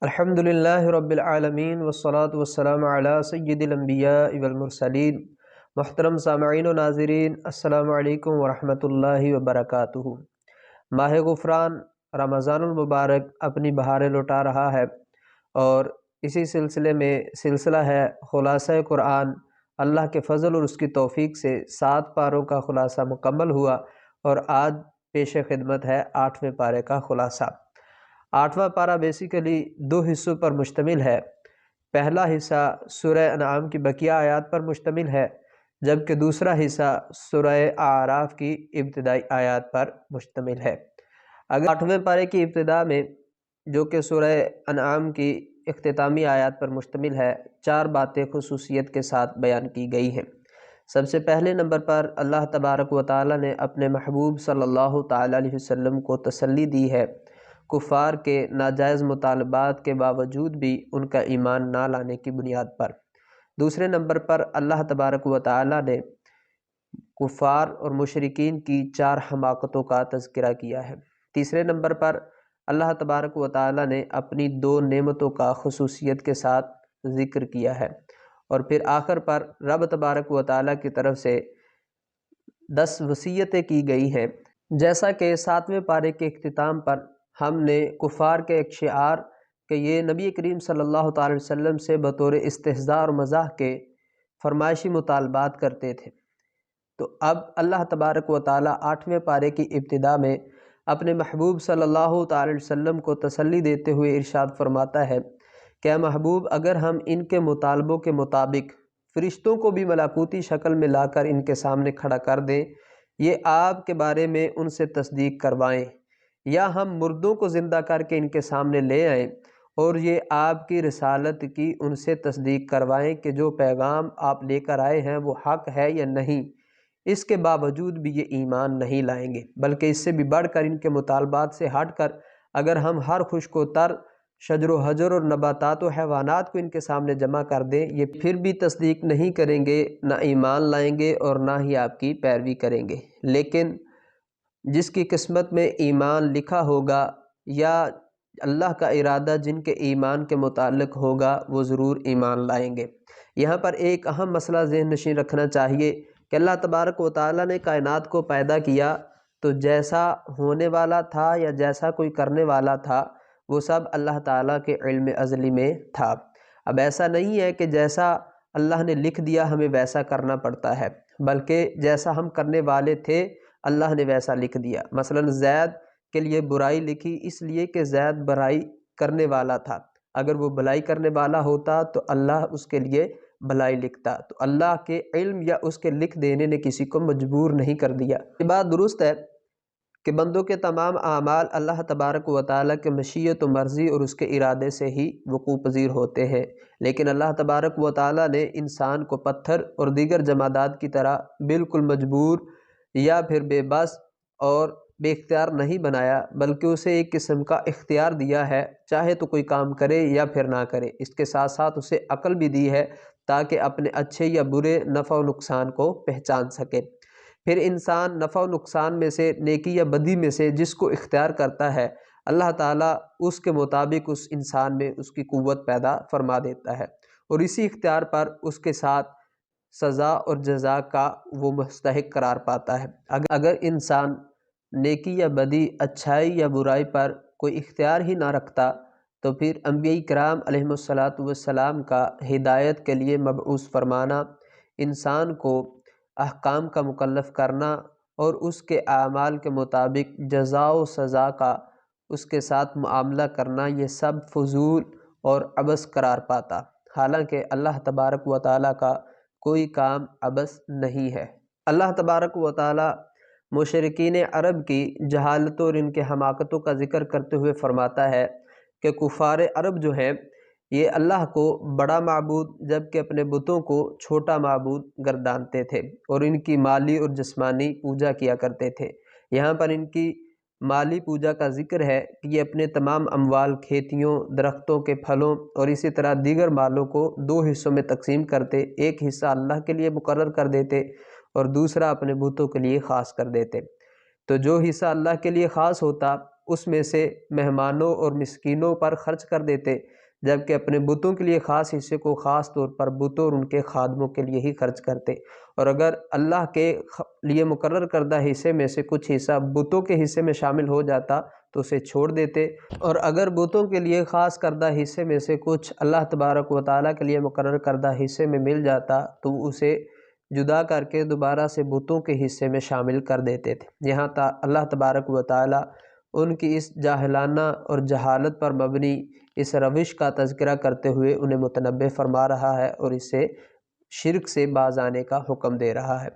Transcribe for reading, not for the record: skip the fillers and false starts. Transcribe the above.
الحمدللہ رب العالمین والصلاة والسلام علی سید الانبیاء والمرسلین۔ محترم سامعین و ناظرین، السلام علیکم ورحمۃ اللہ وبرکاتہ۔ ماہ غفران رمضان المبارک اپنی بہاریں لوٹا رہا ہے، اور اسی سلسلے میں سلسلہ ہے خلاصہ قرآن۔ اللہ کے فضل اور اس کی توفیق سے 7 پاروں کا خلاصہ مکمل ہوا، اور آج پیش خدمت ہے 8ویں پارے کا خلاصہ۔ 8واں پارہ بیسیکلی 2 حصوں پر مشتمل ہے۔ پہلا حصہ سورہ انعام کی بقیہ آیات پر مشتمل ہے، جبکہ دوسرا حصہ سورہ اعراف کی ابتدائی آیات پر مشتمل ہے۔ اگر 8ویں پارے کی ابتدا میں، جو کہ سورہ انعام کی اختتامی آیات پر مشتمل ہے، 4 باتیں خصوصیت کے ساتھ بیان کی گئی ہیں۔ سب سے پہلے نمبر پر اللہ تبارک و تعالی نے اپنے محبوب صلی اللہ تعالی علیہ وسلم کو تسلی دی ہے کفار کے ناجائز مطالبات کے باوجود بھی ان کا ایمان نہ لانے کی بنیاد پر۔ دوسرے نمبر پر اللہ تبارک و تعالی نے کفار اور مشرکین کی 4 حماقتوں کا تذکرہ کیا ہے۔ تیسرے نمبر پر اللہ تبارک و تعالی نے اپنی 2 نعمتوں کا خصوصیت کے ساتھ ذکر کیا ہے، اور پھر آخر پر رب تبارک و تعالی کی طرف سے 10 وصیتیں کی گئی ہیں۔ جیسا کہ 7ویں پارے کے اختتام پر ہم نے کفار کے ایک شعار کہ یہ نبی کریم صلی اللہ تعالی وسلم سے بطور استہزاء اور مزاح کے فرمائشی مطالبات کرتے تھے، تو اب اللہ تبارک و تعالی 8ویں پارے کی ابتدا میں اپنے محبوب صلی اللہ تعالی وسلم کو تسلی دیتے ہوئے ارشاد فرماتا ہے کہ اے محبوب، اگر ہم ان کے مطالبوں کے مطابق فرشتوں کو بھی ملکوتی شکل میں لا کر ان کے سامنے کھڑا کر دیں، یہ آپ کے بارے میں ان سے تصدیق کروائیں، یا ہم مردوں کو زندہ کر کے ان کے سامنے لے آئیں اور یہ آپ کی رسالت کی ان سے تصدیق کروائیں کہ جو پیغام آپ لے کر آئے ہیں وہ حق ہے یا نہیں، اس کے باوجود بھی یہ ایمان نہیں لائیں گے، بلکہ اس سے بھی بڑھ کر ان کے مطالبات سے ہٹ کر اگر ہم ہر خشک و تر شجر و حجر اور نباتات و حیوانات کو ان کے سامنے جمع کر دیں، یہ پھر بھی تصدیق نہیں کریں گے، نہ ایمان لائیں گے اور نہ ہی آپ کی پیروی کریں گے۔ لیکن جس کی قسمت میں ایمان لکھا ہوگا یا اللہ کا ارادہ جن کے ایمان کے متعلق ہوگا، وہ ضرور ایمان لائیں گے۔ یہاں پر ایک اہم مسئلہ ذہن نشین رکھنا چاہیے کہ اللہ تبارک و تعالیٰ نے کائنات کو پیدا کیا تو جیسا ہونے والا تھا یا جیسا کوئی کرنے والا تھا، وہ سب اللہ تعالیٰ کے علم ازلی میں تھا۔ اب ایسا نہیں ہے کہ جیسا اللہ نے لکھ دیا ہمیں ویسا کرنا پڑتا ہے، بلکہ جیسا ہم کرنے والے تھے اللہ نے ویسا لکھ دیا۔ مثلا زید کے لیے برائی لکھی اس لیے کہ زید برائی کرنے والا تھا، اگر وہ بھلائی کرنے والا ہوتا تو اللہ اس کے لیے بھلائی لکھتا، تو اللہ کے علم یا اس کے لکھ دینے نے کسی کو مجبور نہیں کر دیا۔ یہ بات درست ہے کہ بندوں کے تمام اعمال اللہ تبارک و تعالیٰ کے مشیت و مرضی اور اس کے ارادے سے ہی وقوع پذیر ہوتے ہیں، لیکن اللہ تبارک و تعالیٰ نے انسان کو پتھر اور دیگر جمادات کی طرح بالکل مجبور یا پھر بے بس اور بے اختیار نہیں بنایا، بلکہ اسے ایک قسم کا اختیار دیا ہے، چاہے تو کوئی کام کرے یا پھر نہ کرے۔ اس کے ساتھ ساتھ اسے عقل بھی دی ہے تاکہ اپنے اچھے یا برے نفع و نقصان کو پہچان سکے۔ پھر انسان نفع و نقصان میں سے، نیکی یا بدی میں سے جس کو اختیار کرتا ہے، اللہ تعالیٰ اس کے مطابق اس انسان میں اس کی قوت پیدا فرما دیتا ہے، اور اسی اختیار پر اس کے ساتھ سزا اور جزا کا وہ مستحق قرار پاتا ہے۔ اگر انسان نیکی یا بدی، اچھائی یا برائی پر کوئی اختیار ہی نہ رکھتا تو پھر انبیاء کرام علیہم السلام کا ہدایت کے لیے مبعوث فرمانا، انسان کو احکام کا مکلف کرنا اور اس کے اعمال کے مطابق جزا و سزا کا اس کے ساتھ معاملہ کرنا، یہ سب فضول اور عبث قرار پاتا، حالانکہ اللہ تبارک و تعالیٰ کا کوئی کام عبث نہیں ہے۔ اللہ تبارک و تعالیٰ مشرکین عرب کی جہالتوں اور ان کے حماقتوں کا ذکر کرتے ہوئے فرماتا ہے کہ کفار عرب جو ہیں یہ اللہ کو بڑا معبود جبکہ اپنے بتوں کو چھوٹا معبود گردانتے تھے، اور ان کی مالی اور جسمانی پوجا کیا کرتے تھے۔ یہاں پر ان کی مالی پوجا کا ذکر ہے کہ یہ اپنے تمام اموال کھیتیوں، درختوں کے پھلوں اور اسی طرح دیگر مالوں کو 2 حصوں میں تقسیم کرتے، ایک حصہ اللہ کے لیے مقرر کر دیتے اور دوسرا اپنے بتوں کے لیے خاص کر دیتے۔ تو جو حصہ اللہ کے لیے خاص ہوتا اس میں سے مہمانوں اور مسکینوں پر خرچ کر دیتے، جبکہ اپنے بتوں کے لیے خاص حصے کو خاص طور پر بتوں اور ان کے خادموں کے لیے ہی خرچ کرتے، اور اگر اللہ کے لیے مقرر کردہ حصے میں سے کچھ حصہ بتوں کے حصے میں شامل ہو جاتا تو اسے چھوڑ دیتے، اور اگر بتوں کے لیے خاص کردہ حصے میں سے کچھ اللہ تبارک و تعالیٰ کے لیے مقرر کردہ حصے میں مل جاتا تو اسے جدا کر کے دوبارہ سے بتوں کے حصے میں شامل کر دیتے تھے۔ یہاں اللہ تبارک و تعالیٰ ان کی اس جاہلانہ اور جہالت پر مبنی اس روش کا تذکرہ کرتے ہوئے انہیں متنبہ فرما رہا ہے اور اسے شرک سے باز آنے کا حکم دے رہا ہے۔